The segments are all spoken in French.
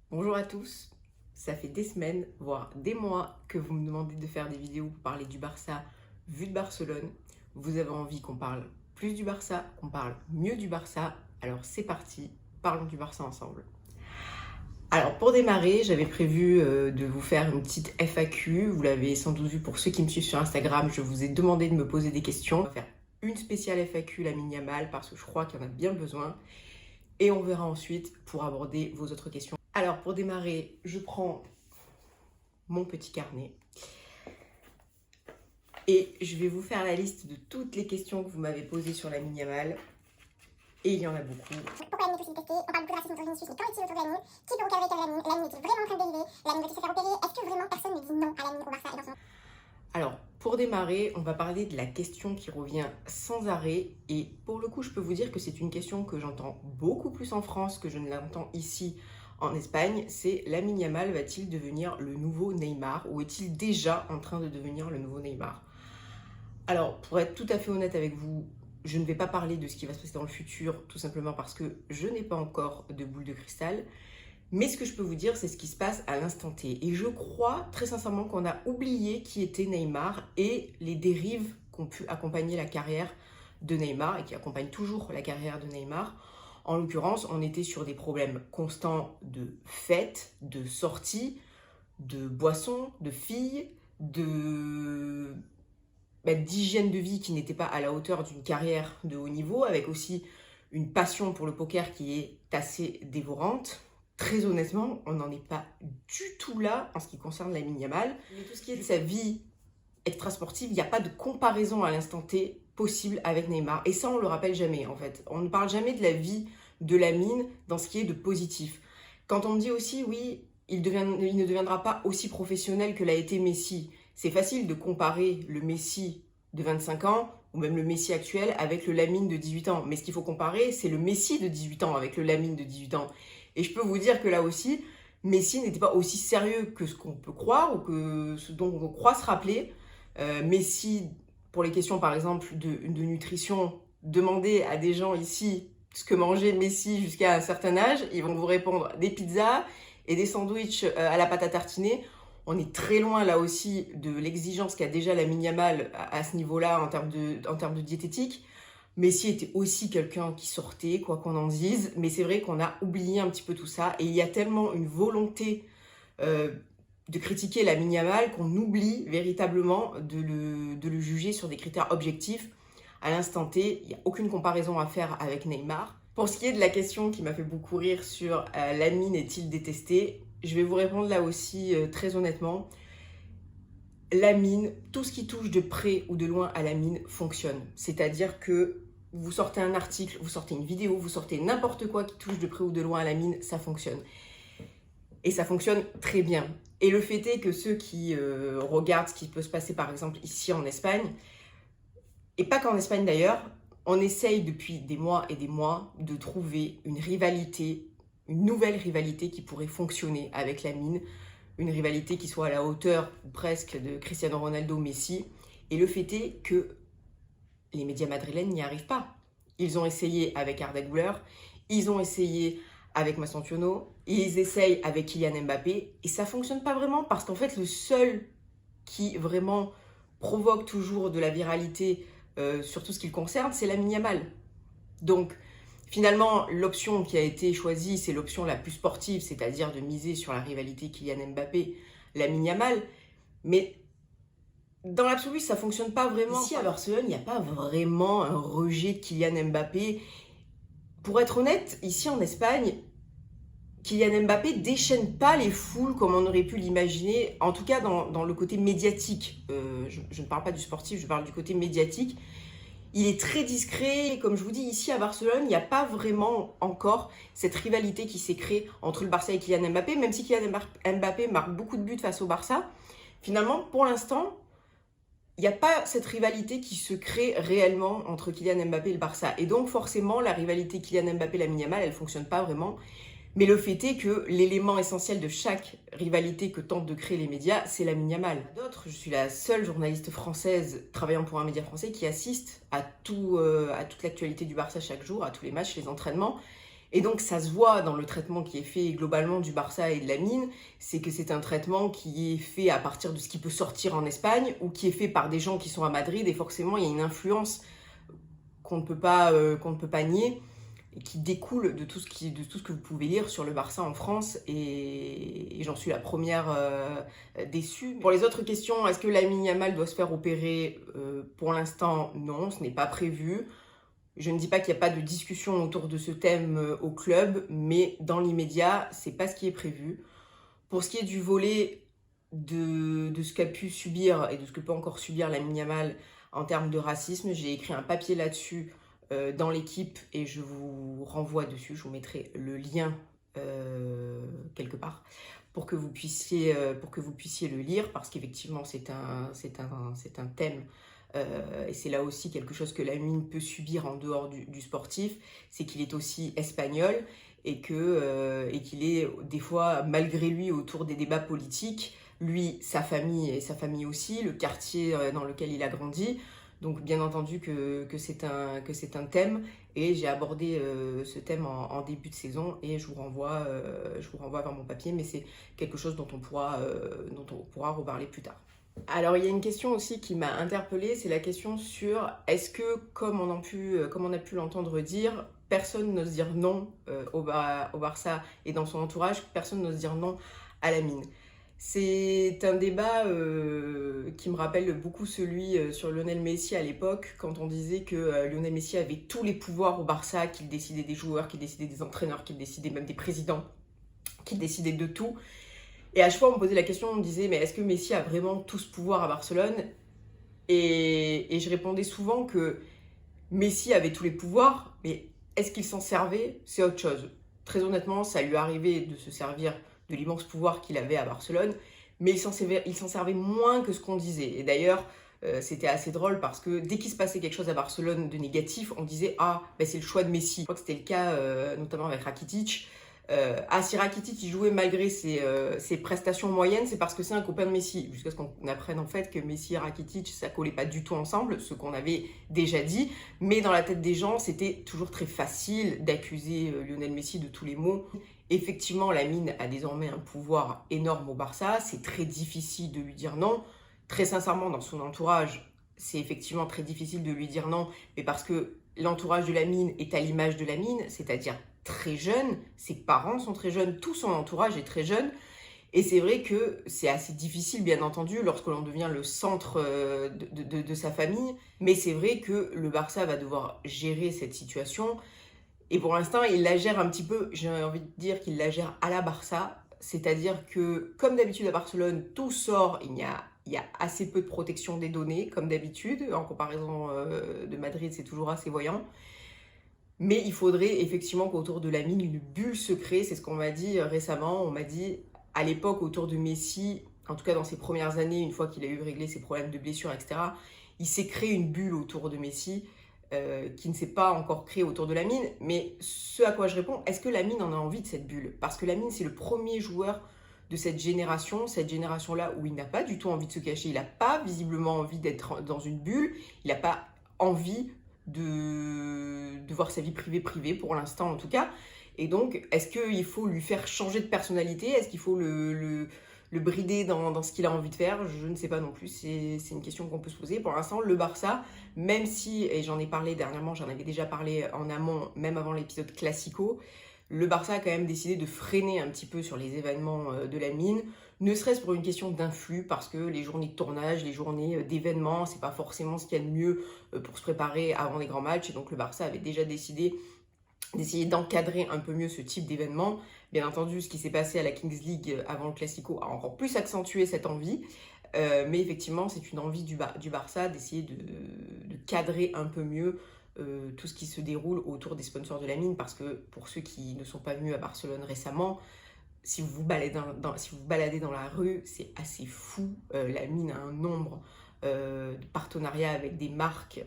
Bonjour à tous, ça fait des semaines, voire des mois que vous me demandez de faire des vidéos pour parler du Barça vu de Barcelone. Vous avez envie qu'on parle plus du Barça, qu'on parle mieux du Barça, alors c'est parti, parlons du Barça ensemble. Alors pour démarrer, j'avais prévu de vous faire une petite FAQ, vous l'avez sans doute vu pour ceux qui me suivent sur Instagram, je vous ai demandé de me poser des questions. On va faire une spéciale FAQ Lamine Yamal parce que je crois qu'il y en a bien besoin. Et on verra ensuite pour aborder vos autres questions. Alors pour démarrer, je prends mon petit carnet et je vais vous faire la liste de toutes les questions que vous m'avez posées sur Lamine Yamal. Et il y en a beaucoup. Pourquoi Lamine est aussi détesté? On parle beaucoup de racisme autour de Vinicius, mais qu'en est-il autour de Lamine? Qui peut encadrer Lamine? Lamine est-il vraiment en train de dériver? Lamine va-t-il se faire opérer? Est-ce que vraiment personne ne dit non à Lamine au Barça et dans son... Alors, pour démarrer, on va parler de la question qui revient sans arrêt. Et pour le coup, je peux vous dire que c'est une question que j'entends beaucoup plus en France que je ne l'entends ici en Espagne. C'est Lamine Yamal va-t-il devenir le nouveau Neymar ou est-il déjà en train de devenir le nouveau Neymar? Alors, pour être tout à fait honnête avec vous, je ne vais pas parler de ce qui va se passer dans le futur, tout simplement parce que je n'ai pas encore de boule de cristal. Mais ce que je peux vous dire, c'est ce qui se passe à l'instant T. Et je crois très sincèrement qu'on a oublié qui était Neymar et les dérives qu'ont pu accompagner la carrière de Neymar et qui accompagnent toujours la carrière de Neymar. En l'occurrence, on était sur des problèmes constants de fêtes, de sorties, de boissons, de filles, d'hygiène de vie qui n'était pas à la hauteur d'une carrière de haut niveau, avec aussi une passion pour le poker qui est assez dévorante. Très honnêtement, on n'en est pas du tout là en ce qui concerne Lamine Yamal. Mais tout ce qui est de sa vie extrasportive, il n'y a pas de comparaison à l'instant T possible avec Neymar. Et ça, on le rappelle jamais en fait. On ne parle jamais de la vie de Lamine dans ce qui est de positif. Quand on me dit aussi, oui, il ne deviendra pas aussi professionnel que l'a été Messi. C'est facile de comparer le Messi de 25 ans ou même le Messi actuel avec le Lamine de 18 ans. Mais ce qu'il faut comparer, c'est le Messi de 18 ans avec le Lamine de 18 ans. Et je peux vous dire que là aussi, Messi n'était pas aussi sérieux que ce qu'on peut croire ou que ce dont on croit se rappeler. Messi, pour les questions par exemple de nutrition, demandez à des gens ici ce que mangeait Messi jusqu'à un certain âge, ils vont vous répondre des pizzas et des sandwichs à la pâte à tartiner. On est très loin là aussi de l'exigence qu'a déjà Lamine Yamal à ce niveau-là en termes de diététique. Messi était aussi quelqu'un qui sortait, quoi qu'on en dise, mais c'est vrai qu'on a oublié un petit peu tout ça et il y a tellement une volonté de critiquer Lamine Yamal qu'on oublie véritablement de le juger sur des critères objectifs. À l'instant T, il n'y a aucune comparaison à faire avec Neymar. Pour ce qui est de la question qui m'a fait beaucoup rire sur Lamine est-il détesté, je vais vous répondre là aussi très honnêtement. Lamine, tout ce qui touche de près ou de loin à Lamine fonctionne. C'est-à-dire que vous sortez un article, vous sortez une vidéo, vous sortez n'importe quoi qui touche de près ou de loin à Lamine, ça fonctionne. Et ça fonctionne très bien. Et le fait est que ceux qui regardent ce qui peut se passer par exemple ici en Espagne, et pas qu'en Espagne d'ailleurs, on essaye depuis des mois et des mois de trouver une rivalité, une nouvelle rivalité qui pourrait fonctionner avec Lamine, une rivalité qui soit à la hauteur presque de Cristiano Ronaldo, Messi. Et le fait est que les médias madrilènes n'y arrivent pas. Ils ont essayé avec Arda Güler, ils ont essayé avec Mastantuono, ils essayent avec Kylian Mbappé, et ça fonctionne pas vraiment parce qu'en fait le seul qui vraiment provoque toujours de la viralité sur tout ce qui le concerne, c'est Lamine Yamal. Donc finalement, l'option qui a été choisie, c'est l'option la plus sportive, c'est-à-dire de miser sur la rivalité Kylian Mbappé-Lamine Yamal. Mais dans l'absolu, ça ne fonctionne pas vraiment. Ici, à Barcelone, il n'y a pas vraiment un rejet de Kylian Mbappé. Pour être honnête, ici en Espagne, Kylian Mbappé déchaîne pas les foules comme on aurait pu l'imaginer, en tout cas dans le côté médiatique. Je ne parle pas du sportif, je parle du côté médiatique. Il est très discret. Comme je vous dis, ici à Barcelone, il n'y a pas vraiment encore cette rivalité qui s'est créée entre le Barça et Kylian Mbappé, même si Kylian Mbappé marque beaucoup de buts face au Barça. Finalement, pour l'instant, il n'y a pas cette rivalité qui se crée réellement entre Kylian Mbappé et le Barça. Et donc, forcément, la rivalité Kylian Mbappé-Lamine Yamal, elle ne fonctionne pas vraiment. Mais le fait est que l'élément essentiel de chaque rivalité que tentent de créer les médias, c'est Lamine Yamal. D'autres, je suis la seule journaliste française travaillant pour un média français qui assiste à toute l'actualité du Barça chaque jour, à tous les matchs, les entraînements. Et donc ça se voit dans le traitement qui est fait globalement du Barça et de Lamine, c'est que c'est un traitement qui est fait à partir de ce qui peut sortir en Espagne ou qui est fait par des gens qui sont à Madrid, et forcément il y a une influence qu'on ne peut pas nier et qui découle de tout ce que vous pouvez lire sur le Barça en France, et j'en suis la première déçue. Pour les autres questions, est-ce que Lamine Yamal doit se faire opérer? Pour l'instant, non, ce n'est pas prévu. Je ne dis pas qu'il n'y a pas de discussion autour de ce thème au club, mais dans l'immédiat, c'est pas ce qui est prévu. Pour ce qui est du volet de ce qu'a pu subir et de ce que peut encore subir Lamine Yamal en termes de racisme, j'ai écrit un papier là-dessus dans l'équipe et je vous renvoie dessus. Je vous mettrai le lien quelque part pour que vous puissiez le lire, parce qu'effectivement c'est un thème. Et c'est là aussi quelque chose que Lamine peut subir en dehors du sportif, c'est qu'il est aussi espagnol et qu'il est des fois, malgré lui, autour des débats politiques, lui, sa famille et sa famille aussi, le quartier dans lequel il a grandi. Donc bien entendu que c'est un thème, et j'ai abordé ce thème en début de saison, et je vous renvoie vers mon papier, mais c'est quelque chose dont on pourra reparler plus tard. Alors il y a une question aussi qui m'a interpellée, c'est la question sur est-ce que, comme on a pu l'entendre dire, personne n'ose dire non au Barça et dans son entourage, personne n'ose dire non à Lamine. C'est un débat qui me rappelle beaucoup celui sur Lionel Messi à l'époque, quand on disait que Lionel Messi avait tous les pouvoirs au Barça, qu'il décidait des joueurs, qu'il décidait des entraîneurs, qu'il décidait même des présidents, qu'il décidait de tout. Et à chaque fois, on me posait la question, on me disait, mais est-ce que Messi a vraiment tout ce pouvoir à Barcelone? Et je répondais souvent que Messi avait tous les pouvoirs, mais est-ce qu'il s'en servait? C'est autre chose. Très honnêtement, ça lui arrivait de se servir de l'immense pouvoir qu'il avait à Barcelone, mais il s'en servait moins que ce qu'on disait. Et d'ailleurs, c'était assez drôle parce que dès qu'il se passait quelque chose à Barcelone de négatif, on disait « Ah, ben c'est le choix de Messi ». Je crois que c'était le cas notamment avec Rakitic. Si Rakitic il jouait malgré ses prestations moyennes, c'est parce que c'est un copain de Messi. Jusqu'à ce qu'on apprenne en fait que Messi et Rakitic, ça collait pas du tout ensemble, ce qu'on avait déjà dit. Mais dans la tête des gens, c'était toujours très facile d'accuser Lionel Messi de tous les maux. Effectivement, Lamine a désormais un pouvoir énorme au Barça. C'est très difficile de lui dire non. Très sincèrement, dans son entourage, c'est effectivement très difficile de lui dire non, mais parce que l'entourage de Lamine est à l'image de Lamine, c'est-à-dire très jeune, ses parents sont très jeunes, tout son entourage est très jeune, et c'est vrai que c'est assez difficile, bien entendu, lorsque l'on devient le centre de sa famille, mais c'est vrai que le Barça va devoir gérer cette situation, et pour l'instant, il la gère un petit peu, j'ai envie de dire qu'il la gère à la Barça, c'est-à-dire que, comme d'habitude à Barcelone, tout sort, il y a assez peu de protection des données, comme d'habitude, en comparaison de Madrid, c'est toujours assez voyant. Mais il faudrait effectivement qu'autour de Lamine, une bulle se crée. C'est ce qu'on m'a dit récemment. On m'a dit, à l'époque, autour de Messi, en tout cas dans ses premières années, une fois qu'il a eu réglé ses problèmes de blessure, etc., il s'est créé une bulle autour de Messi qui ne s'est pas encore créée autour de Lamine. Mais ce à quoi je réponds, est-ce que Lamine en a envie de cette bulle? Parce que Lamine, c'est le premier joueur de cette génération-là où il n'a pas du tout envie de se cacher. Il n'a pas visiblement envie d'être dans une bulle. Il n'a pas envie de voir sa vie privée pour l'instant en tout cas. Et donc, est-ce qu'il faut lui faire changer de personnalité? Est-ce qu'il faut le brider dans ce qu'il a envie de faire? Je ne sais pas non plus, c'est une question qu'on peut se poser. Pour l'instant, le Barça, même si, et j'en ai parlé dernièrement, j'en avais déjà parlé en amont, même avant l'épisode Classico, le Barça a quand même décidé de freiner un petit peu sur les événements de Lamine, ne serait-ce pour une question d'influx, parce que les journées de tournage, les journées d'événements, c'est pas forcément ce qu'il y a de mieux pour se préparer avant les grands matchs, et donc le Barça avait déjà décidé d'essayer d'encadrer un peu mieux ce type d'événement. Bien entendu, ce qui s'est passé à la Kings League avant le Classico a encore plus accentué cette envie, mais effectivement, c'est une envie du Barça d'essayer de cadrer un peu mieux tout ce qui se déroule autour des sponsors de Lamine, parce que pour ceux qui ne sont pas venus à Barcelone récemment, si vous vous baladez dans la rue, c'est assez fou. Lamine a un nombre de partenariats avec des marques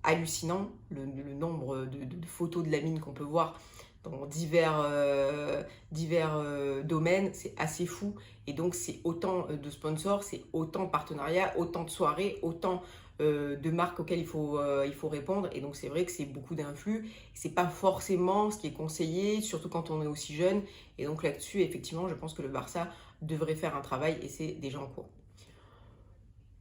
hallucinant. Le nombre de photos de Lamine qu'on peut voir dans divers domaines, c'est assez fou. Et donc, c'est autant de sponsors, c'est autant de partenariats, autant de soirées, autant de marques auxquelles il faut répondre. Et donc c'est vrai que c'est beaucoup d'influx. C'est pas forcément ce qui est conseillé, surtout quand on est aussi jeune. Et donc là-dessus, effectivement, je pense que le Barça devrait faire un travail et c'est déjà en cours.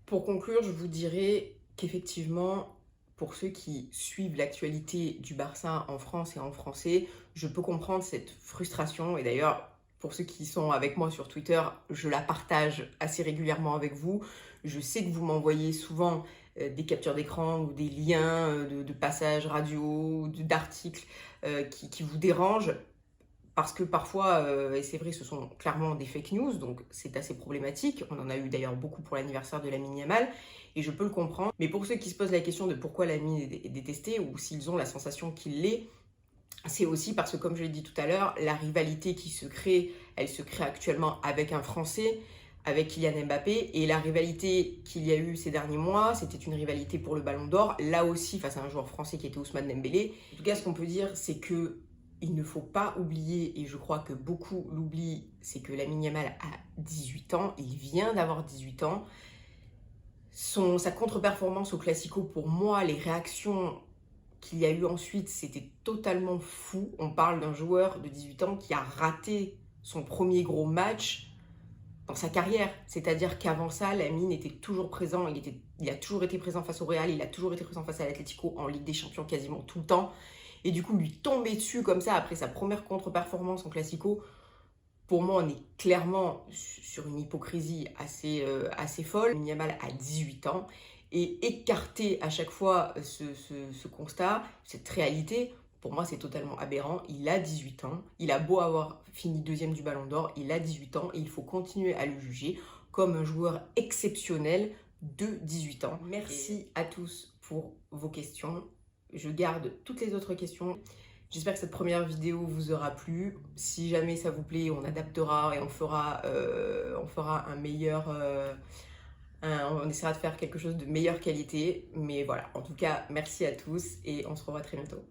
Pour conclure, je vous dirais qu'effectivement, pour ceux qui suivent l'actualité du Barça en France et en français, je peux comprendre cette frustration. Et d'ailleurs, pour ceux qui sont avec moi sur Twitter, je la partage assez régulièrement avec vous. Je sais que vous m'envoyez souvent des captures d'écran ou des liens de passages radio ou d'articles qui vous dérangent. Parce que parfois, et c'est vrai, ce sont clairement des fake news, donc c'est assez problématique. On en a eu d'ailleurs beaucoup pour l'anniversaire de Lamine Yamal, et je peux le comprendre. Mais pour ceux qui se posent la question de pourquoi Lamine est détesté, ou s'ils ont la sensation qu'il l'est, c'est aussi parce que, comme je l'ai dit tout à l'heure, la rivalité qui se crée, elle se crée actuellement avec un Français, avec Kylian Mbappé, et la rivalité qu'il y a eu ces derniers mois, c'était une rivalité pour le Ballon d'Or, là aussi face à un joueur français qui était Ousmane Dembélé. En tout cas, ce qu'on peut dire, c'est que il ne faut pas oublier, et je crois que beaucoup l'oublient, c'est que Lamine Yamal a 18 ans, il vient d'avoir 18 ans. Sa contre-performance au Classico, pour moi, les réactions qu'il y a eu ensuite, c'était totalement fou. On parle d'un joueur de 18 ans qui a raté son premier gros match dans sa carrière. C'est-à-dire qu'avant ça, Lamine était toujours présent, il a toujours été présent face au Real, il a toujours été présent face à l'Atlético en Ligue des Champions quasiment tout le temps. Et du coup, lui tomber dessus comme ça après sa première contre-performance en Classico, pour moi, on est clairement sur une hypocrisie assez folle. Yamal a 18 ans et écarter à chaque fois ce constat, cette réalité, pour moi, c'est totalement aberrant. Il a 18 ans, il a beau avoir fini deuxième du Ballon d'Or, il a 18 ans et il faut continuer à le juger comme un joueur exceptionnel de 18 ans. Merci à tous pour vos questions. Je garde toutes les autres questions. J'espère que cette première vidéo vous aura plu. Si jamais ça vous plaît, on adaptera et on fera un meilleur... on essaiera de faire quelque chose de meilleure qualité. Mais voilà, en tout cas, merci à tous et on se revoit très bientôt.